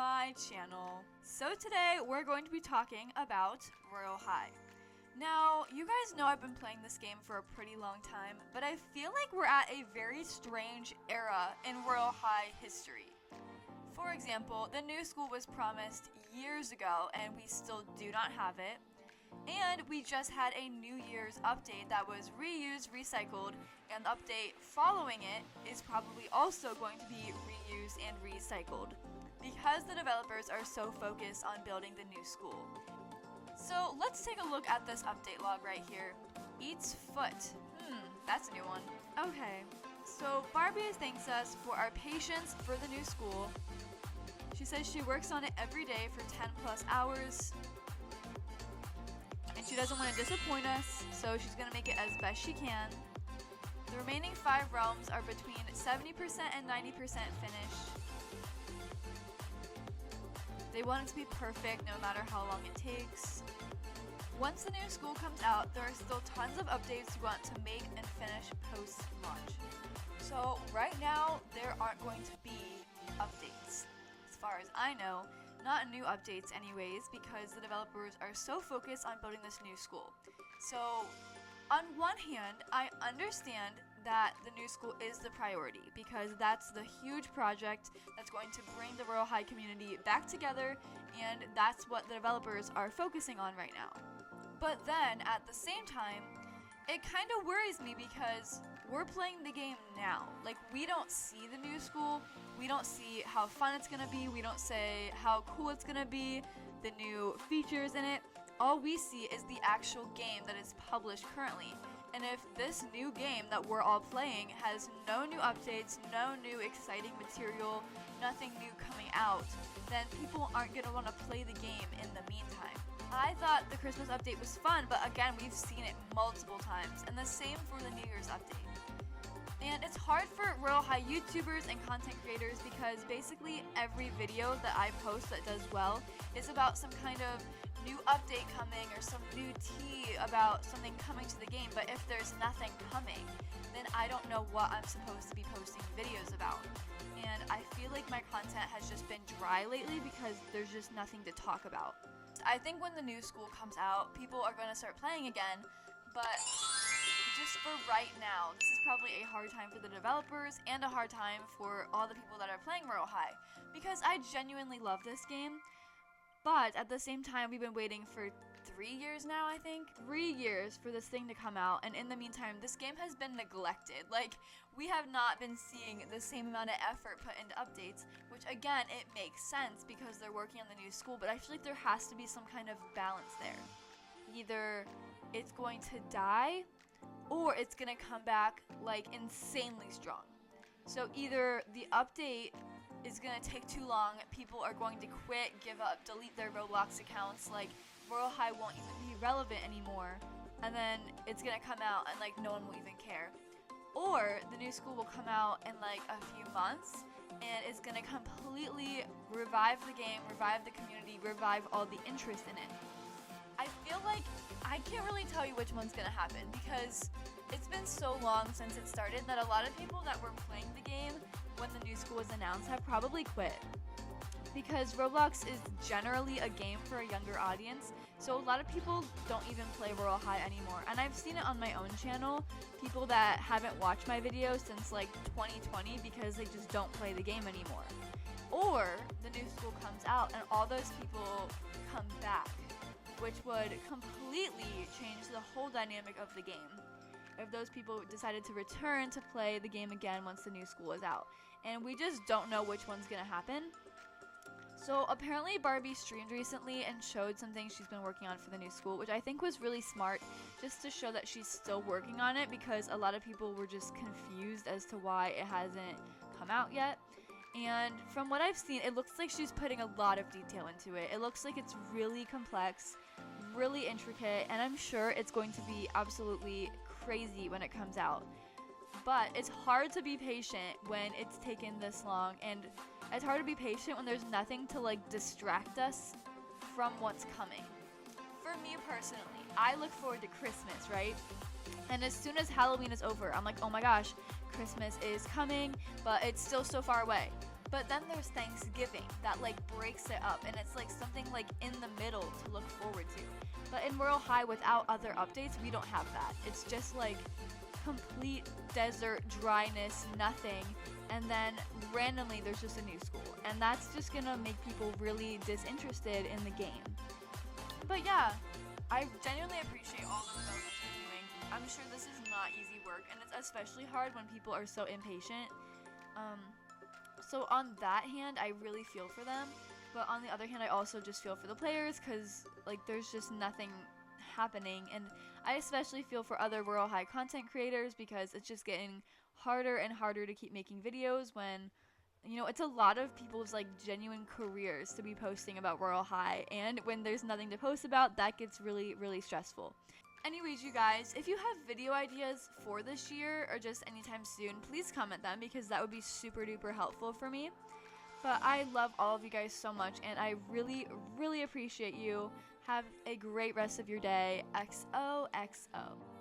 my channel. So today we're going to be talking about Royale High. Now, you guys know I've been playing this game for a pretty long time, but I feel like we're at a very strange era in Royale High history. For example, the new school was promised years ago and we still do not have it. And we just had a New Year's update that was reused, recycled, and the update following it is probably also going to be reused and recycled because the developers are so focused on building the new school. So let's take a look at this update log right here. Eats foot. That's a new one. Okay, so Barbie thanks us for our patience for the new school. She says she works on it every day for 10 plus hours. And she doesn't want to disappoint us, so she's going to make it as best she can. The remaining 5 realms are between 70% and 90% finished. They want it to be perfect no matter how long it takes. Once the new school comes out, there are still tons of updates we want to make and finish post-launch. So right now, there aren't going to be updates. As far as I know, not new updates anyways, because the developers are so focused on building this new school. So on one hand, I understand that the new school is the priority because that's the huge project that's going to bring the Royale High community back together, and that's what the developers are focusing on right now. But then at the same time, it kind of worries me because we're playing the game now. Like, we don't see the new school, we don't see how fun it's gonna be, we don't say how cool it's gonna be, the new features in it. All we see is the actual game that is published currently. And if this new game that we're all playing has no new updates, no new exciting material, nothing new coming out, then people aren't gonna want to play the game in the meantime. I thought the Christmas update was fun, but again, we've seen it multiple times, and the same for the New Year's update. And it's hard for Royale High YouTubers and content creators because basically every video that I post that does well is about some kind of new update coming or some new tea about something coming to the game, but if there's nothing coming, then I don't know what I'm supposed to be posting videos about. And I feel like my content has just been dry lately because there's just nothing to talk about. I think when the new school comes out, people are going to start playing again, but just for right now, this is probably a hard time for the developers and a hard time for all the people that are playing Royale High, because I genuinely love this game, but at the same time, we've been waiting for 3 years now, I think. 3 years for this thing to come out, and in the meantime, this game has been neglected. Like, we have not been seeing the same amount of effort put into updates, which again, it makes sense because they're working on the new school, but I feel like there has to be some kind of balance there. Either it's going to die, or it's gonna come back like insanely strong. So either the update is gonna take too long, people are going to quit, give up, delete their Roblox accounts, like Royale High won't even be relevant anymore, and then it's gonna come out and like no one will even care. Or the new school will come out in like a few months and it's gonna completely revive the game, revive the community, revive all the interest in it. I feel like I can't really tell you which one's gonna happen because it's been so long since it started that a lot of people that were playing the game when the new school was announced have probably quit. Because Roblox is generally a game for a younger audience, so a lot of people don't even play Royale High anymore. And I've seen it on my own channel, people that haven't watched my videos since like 2020 because they just don't play the game anymore. Or the new school comes out and all those people come back, which would completely change the whole dynamic of the game if those people decided to return to play the game again once the new school is out. And we just don't know which one's gonna happen. So apparently Barbie streamed recently and showed some things she's been working on for the new school, which I think was really smart, just to show that she's still working on it because a lot of people were just confused as to why it hasn't come out yet. And from what I've seen, it looks like she's putting a lot of detail into it. It looks like it's really complex, really intricate, and I'm sure it's going to be absolutely crazy when it comes out. But it's hard to be patient when it's taken this long, and it's hard to be patient when there's nothing to like distract us from what's coming. For me personally, I look forward to Christmas, right? And as soon as Halloween is over, I'm like, oh my gosh, Christmas is coming, but it's still so far away. But then there's Thanksgiving that like breaks it up, and it's like something like in the middle to look forward to. But in Royal High, without other updates, we don't have that. It's just like complete desert dryness, nothing, and then randomly there's just a new school, and that's just gonna make people really disinterested in the game. But yeah, I genuinely appreciate all the development you're doing. I'm sure this is not easy work, and it's especially hard when people are so impatient. So on that hand, I really feel for them, but on the other hand, I also just feel for the players, because like there's just nothing happening, and I especially feel for other Royal High content creators, because it's just getting harder and harder to keep making videos when, you know, it's a lot of people's like genuine careers to be posting about Royal High, and when there's nothing to post about, that gets really, really stressful. Anyways, you guys, if you have video ideas for this year or just anytime soon, please comment them, because that would be super duper helpful for me. But I love all of you guys so much, and I really, really appreciate you. Have a great rest of your day. XOXO.